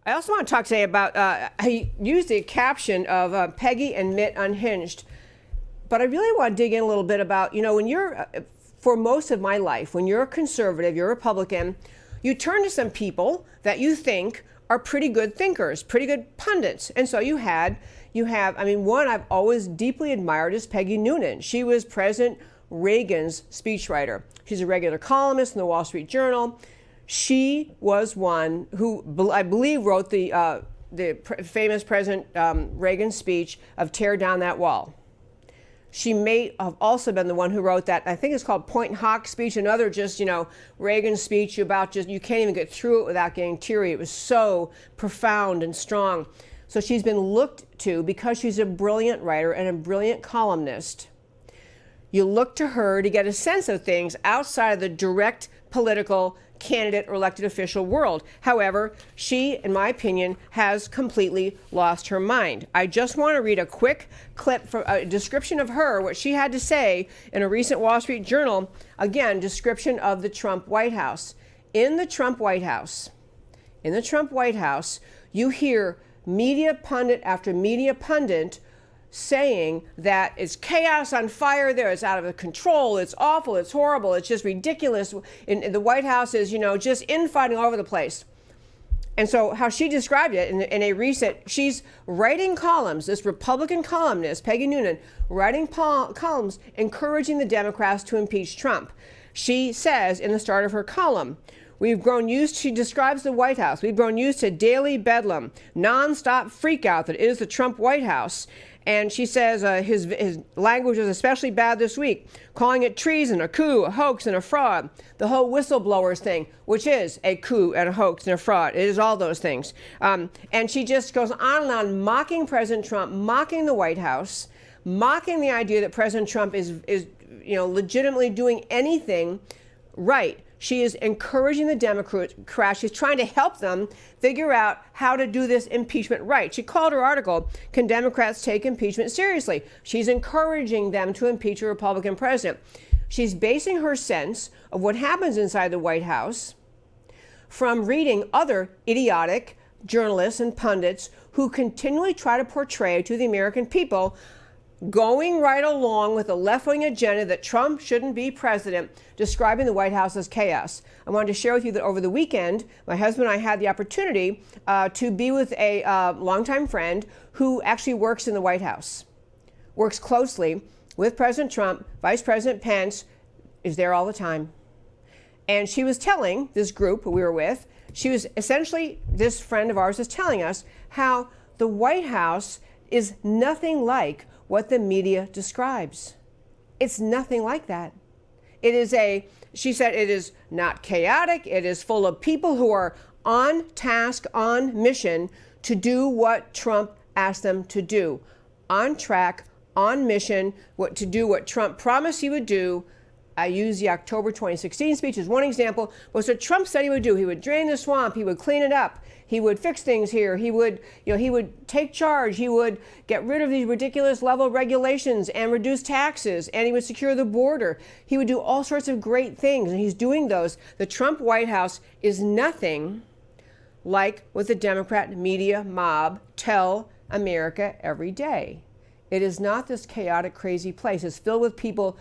I also want to talk today about, I used the caption of Peggy and Mitt Unhinged, but I really want to dig in a little bit about, when you're, for most of my life, when you're a conservative, you're a Republican, you turn to some people that you think are pretty good thinkers, pretty good pundits. And so you have, one I've always deeply admired is Peggy Noonan. She was President Reagan's speechwriter. She's a regular columnist in the Wall Street Journal. She was one who, I believe, wrote the famous President Reagan speech of "Tear Down That Wall." She may have also been the one who wrote that, I think it's called Point and Hawk speech, another just, Reagan speech about just, you can't even get through it without getting teary. It was so profound and strong. So she's been looked to because she's a brilliant writer and a brilliant columnist. You look to her to get a sense of things outside of the direct political candidate or elected official world. However, she, in my opinion, has completely lost her mind. I just want to read a quick clip from a description of her, what she had to say in a recent Wall Street Journal, again, description of the Trump White House. In the Trump White House, you hear media pundit after media pundit saying that it's chaos on fire there, it's out of control, it's awful, it's horrible, it's just ridiculous. In the White House is, just infighting all over the place. And so how she described it in a recent, she's writing columns, this Republican columnist, Peggy Noonan, writing columns encouraging the Democrats to impeach Trump. She says in the start of her column, she describes the White House, we've grown used to daily bedlam, nonstop freakout that is the Trump White House. And she says his language was especially bad this week, calling it treason, a coup, a hoax, and a fraud. The whole whistleblowers thing, which is a coup and a hoax and a fraud. It is all those things. And she just goes on and on, mocking President Trump, mocking the White House, mocking the idea that President Trump is legitimately doing anything right. She is encouraging the Democrats. She's trying to help them figure out how to do this impeachment right. She called her article, "Can Democrats Take Impeachment Seriously?" She's encouraging them to impeach a Republican president. She's basing her sense of what happens inside the White House from reading other idiotic journalists and pundits who continually try to portray to the American people going right along with the left-wing agenda that Trump shouldn't be president, describing the White House as chaos. I wanted to share with you that over the weekend, my husband and I had the opportunity to be with a longtime friend who actually works in the White House, works closely with President Trump. Vice President Pence is there all the time. And she was telling this group we were with, this friend of ours is telling us how the White House is nothing like what the media describes. It's nothing like that. She said it is not chaotic. It is full of people who are on task, on mission to do what Trump asked them to do. On track, on mission, to do what Trump promised he would do. I use the October 2016 speech as one example. Was what Trump said he would do. He would drain the swamp. He would clean it up. He would fix things here. He would take charge. He would get rid of these ridiculous level regulations and reduce taxes. And he would secure the border. He would do all sorts of great things. And he's doing those. The Trump White House is nothing like what the Democrat media mob tell America every day. It is not this chaotic, crazy place. It's filled with people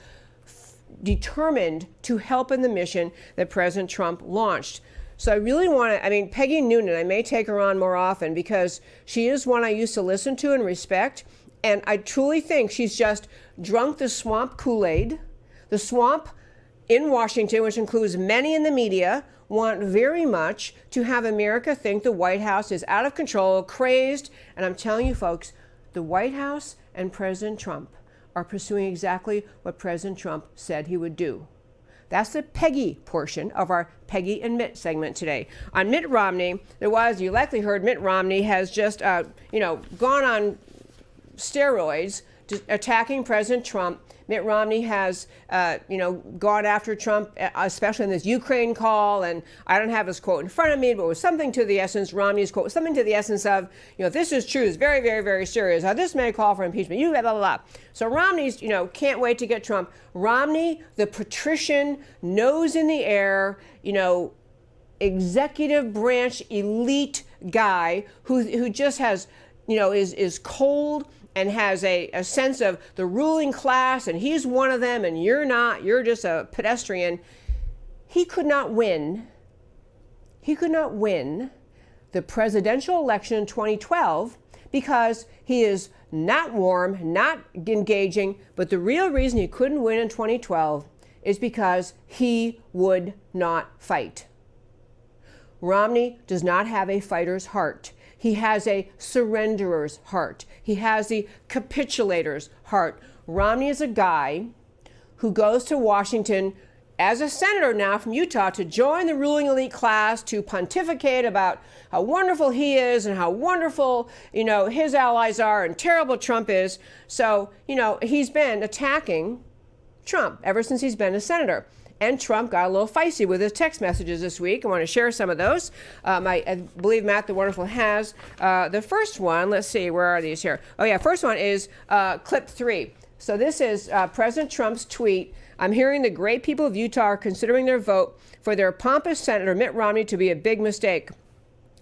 determined to help in the mission that President Trump launched. So I really want to, Peggy Noonan, I may take her on more often because she is one I used to listen to and respect. And I truly think she's just drunk the swamp Kool-Aid. The swamp in Washington, which includes many in the media, want very much to have America think the White House is out of control, crazed. And I'm telling you folks, the White House and President Trump are pursuing exactly what President Trump said he would do. That's the Peggy portion of our Peggy and Mitt segment today. On Mitt Romney, you likely heard Mitt Romney has just, gone on steroids, attacking President Trump. Mitt Romney has, gone after Trump, especially in this Ukraine call. And I don't have his quote in front of me, but it was something to the essence, Romney's quote, something to the essence of, if this is true, it's very, very, very serious. Now, this may call for impeachment. Blah, blah, blah. So Romney's, can't wait to get Trump. Romney, the patrician, nose in the air, executive branch, elite guy who just has, is cold and has a sense of the ruling class, and he's one of them and you're not, you're just a pedestrian. He could not win the presidential election in 2012 because he is not warm, not engaging, but the real reason he couldn't win in 2012 is because he would not fight. Romney does not have a fighter's heart. He has a surrenderer's heart. He has the capitulator's heart. Romney is a guy who goes to Washington as a senator now from Utah to join the ruling elite class, to pontificate about how wonderful he is and how wonderful, his allies are and terrible Trump is. So, he's been attacking Trump ever since he's been a senator. And Trump got a little feisty with his text messages this week. I want to share some of those. I believe Matt the Wonderful has the first one. Let's see, where are these here? Oh yeah, first one is clip 3. So this is President Trump's tweet. I'm hearing the great people of Utah are considering their vote for their pompous Senator Mitt Romney to be a big mistake.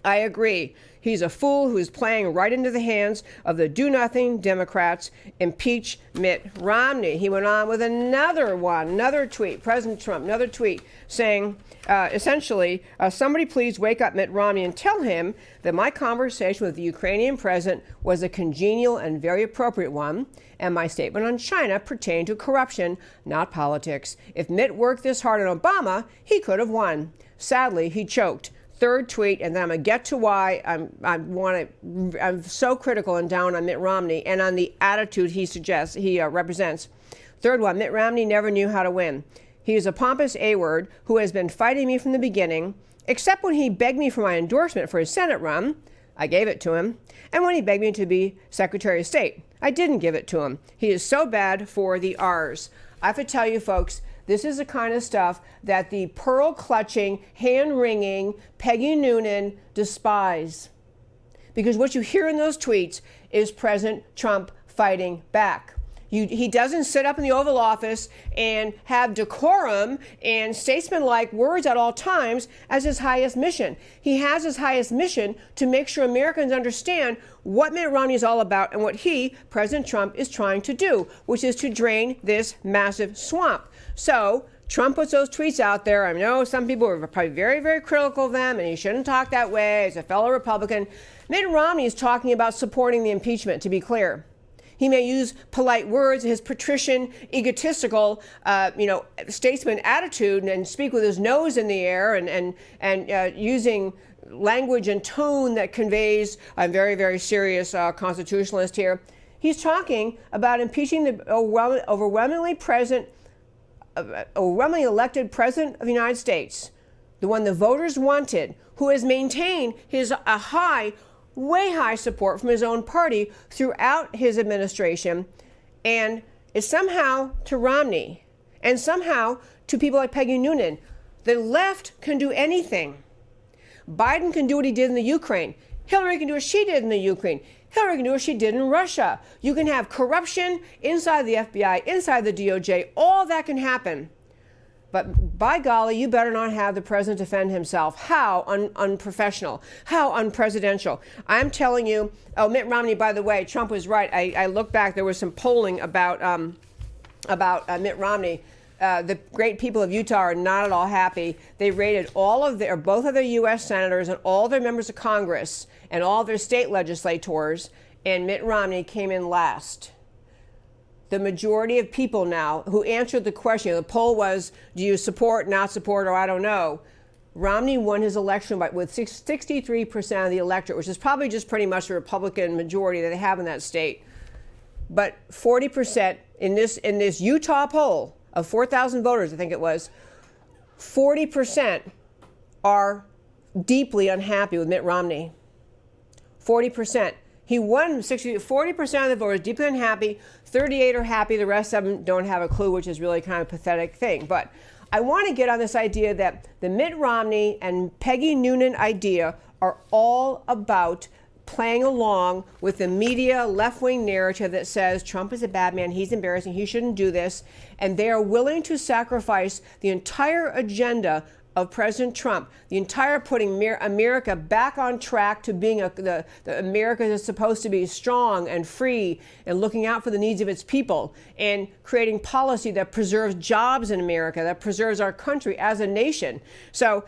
I agree. He's a fool who is playing right into the hands of the do-nothing Democrats. Impeach Mitt Romney. He went on with another tweet, President Trump, another tweet saying, essentially, somebody please wake up Mitt Romney and tell him that my conversation with the Ukrainian president was a congenial and very appropriate one, and my statement on China pertained to corruption, not politics. If Mitt worked this hard on Obama, he could have won. Sadly, he choked. Third tweet, and then I'm going to get to why I'm so critical and down on Mitt Romney and on the attitude he represents. Third one, Mitt Romney never knew how to win. He is a pompous A-word who has been fighting me from the beginning, except when he begged me for my endorsement for his Senate run. I gave it to him. And when he begged me to be Secretary of State, I didn't give it to him. He is so bad for the R's. I have to tell you, folks, this is the kind of stuff that the pearl-clutching, hand-wringing Peggy Noonan despise. Because what you hear in those tweets is President Trump fighting back. He doesn't sit up in the Oval Office and have decorum and statesman-like words at all times as his highest mission. He has his highest mission to make sure Americans understand what Mitt Romney is all about and what he, President Trump, is trying to do, which is to drain this massive swamp. So Trump puts those tweets out there. I know some people are probably very, very critical of them, and he shouldn't talk that way as a fellow Republican. Mitt Romney is talking about supporting the impeachment, to be clear. He may use polite words, his patrician, egotistical, statesman attitude, and speak with his nose in the air and using language and tone that conveys, I'm very, very serious constitutionalist here. He's talking about impeaching the overwhelmingly elected president of the United States, the one the voters wanted, who has maintained his way high support from his own party throughout his administration, and is somehow to Romney and somehow to people like Peggy Noonan. The left can do anything. Biden can do what he did in the Ukraine. Hillary can do what she did in the Ukraine. Hillary can do what she did in Russia. You can have corruption inside the FBI, inside the DOJ. All that can happen. But by golly, you better not have the president defend himself. How unprofessional, how unpresidential. I'm telling you, Mitt Romney, by the way, Trump was right. I looked back, there was some polling about Mitt Romney. The great people of Utah are not at all happy. They rated both of their U.S. senators and all their members of Congress and all their state legislators, and Mitt Romney came in last. The majority of people now who answered the question, the poll was, do you support, not support, or I don't know. Romney won his election with 63% of the electorate, which is probably just pretty much the Republican majority that they have in that state. But 40% in this Utah poll of 4,000 voters, I think it was, 40% are deeply unhappy with Mitt Romney. 40%. He won 40% of the voters, deeply unhappy. 38 are happy. The rest of them don't have a clue, which is really kind of a pathetic thing. But I want to get on this idea that the Mitt Romney and Peggy Noonan idea are all about playing along with the media left-wing narrative that says Trump is a bad man, he's embarrassing, he shouldn't do this. And they are willing to sacrifice the entire agenda of President Trump, the entire putting America back on track to being the America that's supposed to be strong and free and looking out for the needs of its people and creating policy that preserves jobs in America, that preserves our country as a nation. So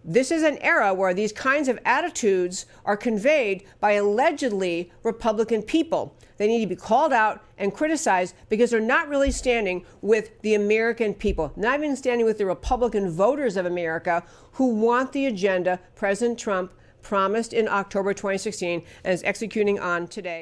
this is an era where these kinds of attitudes are conveyed by allegedly Republican people. They need to be called out and criticized because they're not really standing with the American people, not even standing with the Republican voters of America who want the agenda President Trump promised in October 2016 and is executing on today.